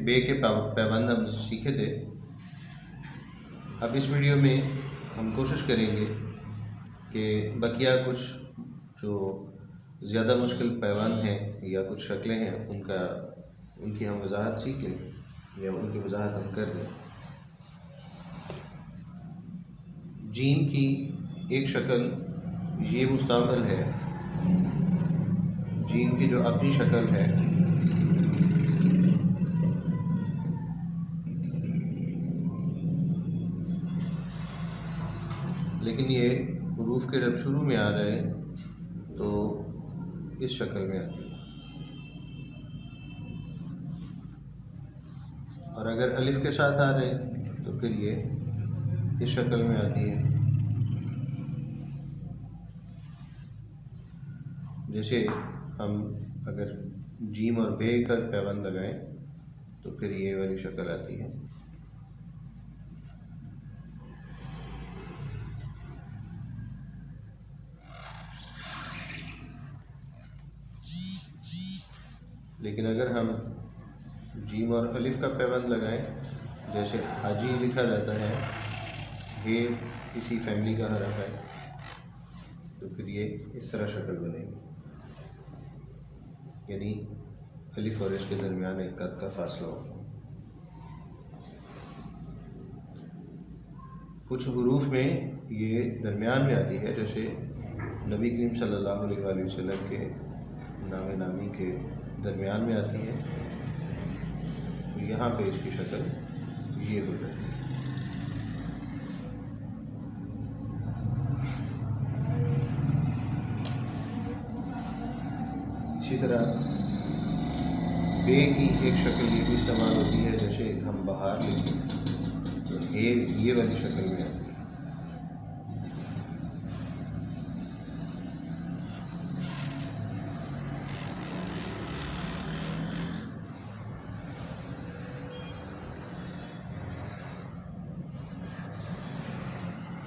बे के पैबंद हम सीखे थे। अब इस वीडियो में हम कोशिश करेंगे कि बकिया कुछ जो ज़्यादा मुश्किल पैबंद हैं या कुछ शक्लें हैं उनकी हम वजाहत सीख लें या उनकी वजाहत हम कर दें। जीन की एक शक्ल ये मुस्तअमल है, जीन की जो अपनी शक्ल है लेकिन ये हुरूफ के जब शुरू में आ जाए तो इस शक्ल में आती है, और अगर अलिफ के साथ आ जाए तो फिर ये इस शक्ल में आती है। जैसे हम अगर जीम और बे का पैबंद लगाएं तो फिर ये वाली शक्ल आती है। लेकिन अगर हम जीम और अलिफ का पैबंद लगाएं, जैसे हाजी लिखा जाता है, ये किसी फैमिली का हरफ है, तो फिर ये इस तरह शक्ल बनेगी, यानी अलिफ और इसके दरमियान एक कद का फासला होगा। कुछ हुरूफ में ये दरमियान में आती है, जैसे नबी करीम सल्लल्लाहु अलैहि वसल्लम के नाम नामी के दरमियान में आती है, तो यहाँ पे इसकी शक्ल ये हो जाती है। इसी तरह बे की एक शक्ल ये भी इस्तेमाल होती है, जैसे हम बाहर लिखें तो ये वाली शक्ल में आती है।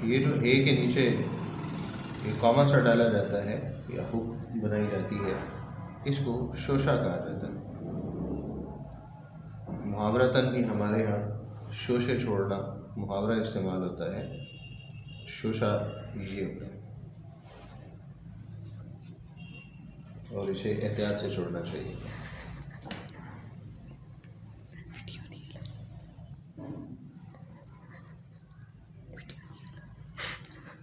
ये जो ए के नीचे एक कॉमा सा डाला जाता है या हुक बनाई जाती है, इसको शोशा कहा जाता है। मुहावरतन भी हमारे यहाँ शोशे छोड़ना मुहावरा इस्तेमाल होता है। शोशा ये होता है और इसे एहतियात से छोड़ना चाहिए।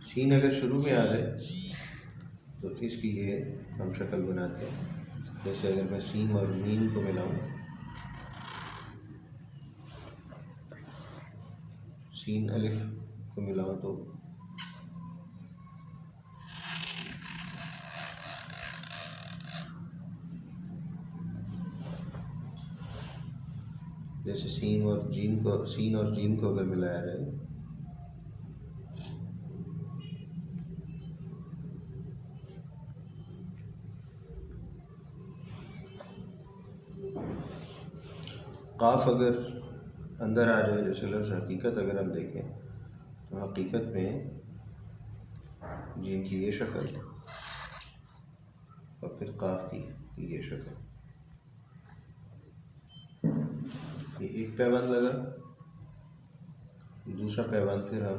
सीन अगर शुरू में आ जाए तो इसकी ये हम शक्ल बनाते हैं। जैसे अगर मैं सीन और मीम को मिलाऊं, सीन अलिफ को मिलाऊं तो जैसे सीन और जीम को अगर मिलाया जाए काफ अगर अंदर आ जाए, जैसे लफ्ज़ हकीकत अगर हम देखें तो हकीकत में जीम की ये शक्ल और फिर काफ की ये शक्ल, ये एक पैबंद लगा, दूसरा पैबंद फिर हम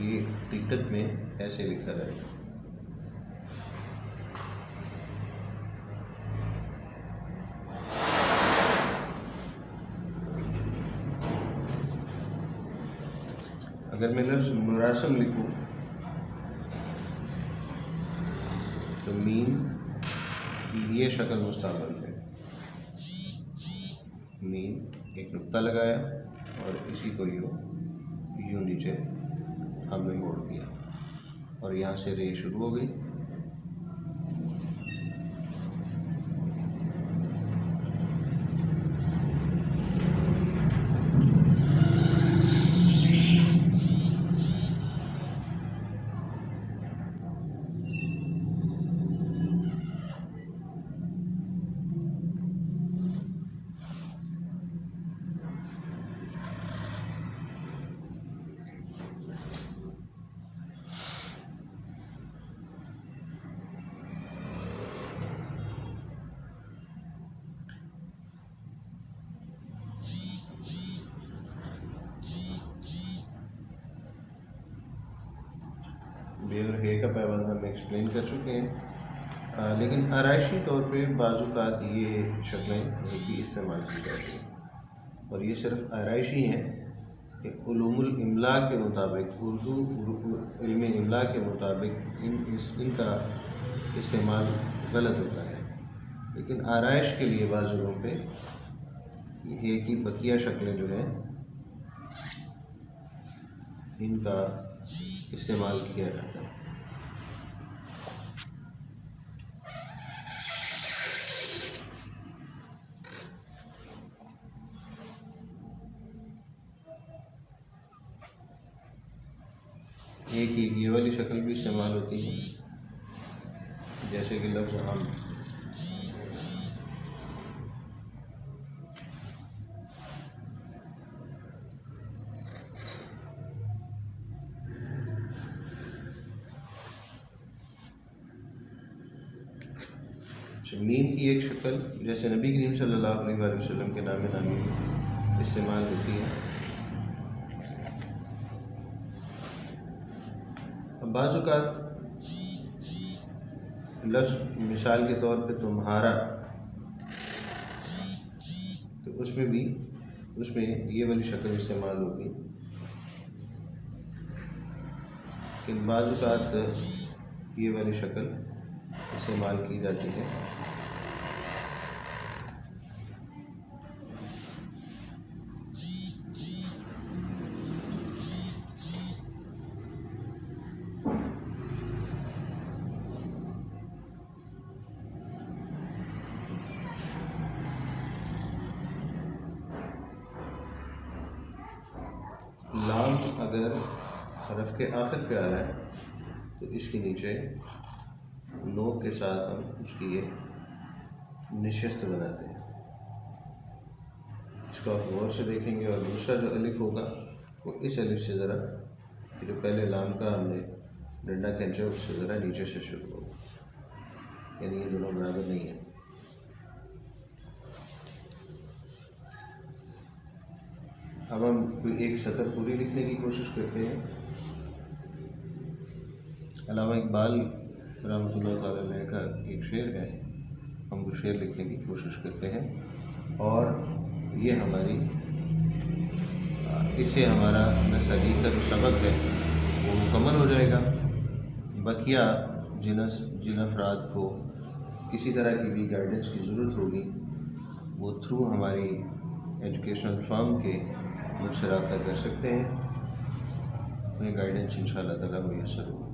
ये हकीकत में ऐसे लिखा रहेगा। अगर मैं लफ्ज़ मुरासम लिखूं तो मीम की ये शक्ल मुस्तअमल है। मीम एक नुक्ता लगाया और इसी को यूँ नीचे हमने मोड़ दिया और यहाँ से रे शुरू हो गई। बे और हे का पैबंद हम एक्सप्लेन कर चुके हैं, लेकिन आराइशी तौर पे बाज़ात ये शक्लें भी इस्तेमाल की जाती हैं और ये सिर्फ आराइशी हैं। उलूमुल इमला के मुताबिक, उर्दू इल्म इमला के मुताबिक इनका इस्तेमाल गलत होता है, लेकिन आराइश के लिए बाज़ जगहों पे हे की बकिया शक्लें जो हैं इनका इस्तेमाल किया जाता है। एक ही ये वाली शक्ल भी इस्तेमाल होती है, जैसे कि लफ्ज़ हम। मीम की एक शक्ल जैसे नबी करीम सल्लल्लाहु अलैहि वसल्लम के नाम नामी इस्तेमाल होती है। अब बाज़ औक़ात लफ्ज़ मिसाल के तौर पे तुम्हारा, तो उसमें ये वाली शक्ल इस्तेमाल होगी, लेकिन बाज़ औक़ात ये वाली शक्ल इस्तेमाल की जाती है। लाम अगर हरफ के आखिर पे आ रहा है तो इसके नीचे नोक के साथ हम उसकी ये निशस्त बनाते हैं। इसको आप गौर से देखेंगे और दूसरा जो अलिफ होगा वो इस अलिफ से ज़रा, जो पहले लाम का हमने डंडा खींचा उससे ज़रा नीचे से शुरू होगा, यानी ये दोनों बराबर नहीं है। अब हम कोई एक सतर पूरी लिखने की कोशिश करते हैं। अल्लामा इकबाल रहमतुल्लाह तआला अलैह का एक शेर है, हम वो शेर लिखने की कोशिश करते हैं और ये इससे हमारा नसली का जो सबक है वो मुकम्मल हो जाएगा। बकिया जिन अफराद को किसी तरह की भी गाइडेंस की ज़रूरत होगी वो थ्रू हमारी एजुकेशनल फर्म के मुझसे रब्ता कर सकते हैं, उन्हें गाइडेंस इंशाअल्लाह ताला मुयस्सर होगी।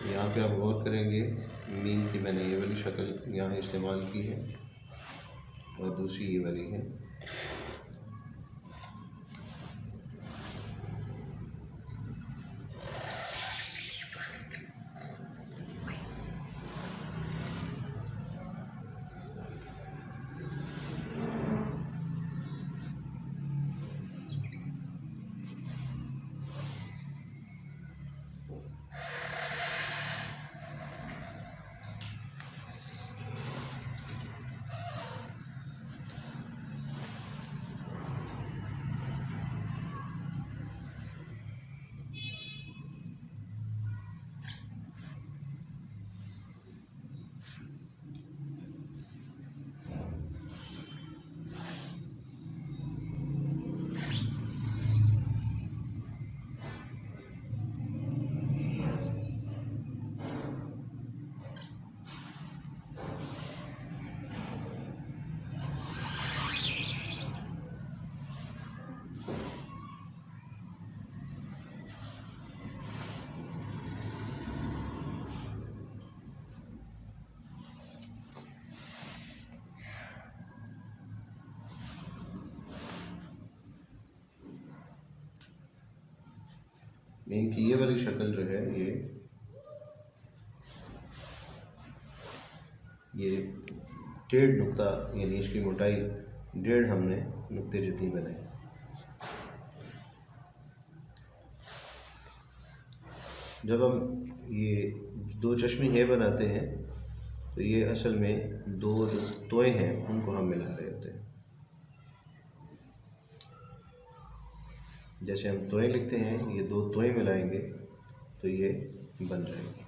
यहाँ पे आप गौर करेंगे मीम की मैंने ये वाली शक्ल यहाँ इस्तेमाल की है और दूसरी ये वाली है। हैं कि ये वाली शक्ल जो है ये 1.5 नुक्ता, यानी इसकी मोटाई 1.5 हमने नुक्ते जितनी बनाई। जब हम ये 2 चश्मे ये बनाते हैं तो ये असल में 2 जो तोए हैं उनको हम मिला रहे होते हैं। जैसे हम तोए लिखते हैं, ये 2 तोए मिलाएंगे तो ये बन जाएंगे।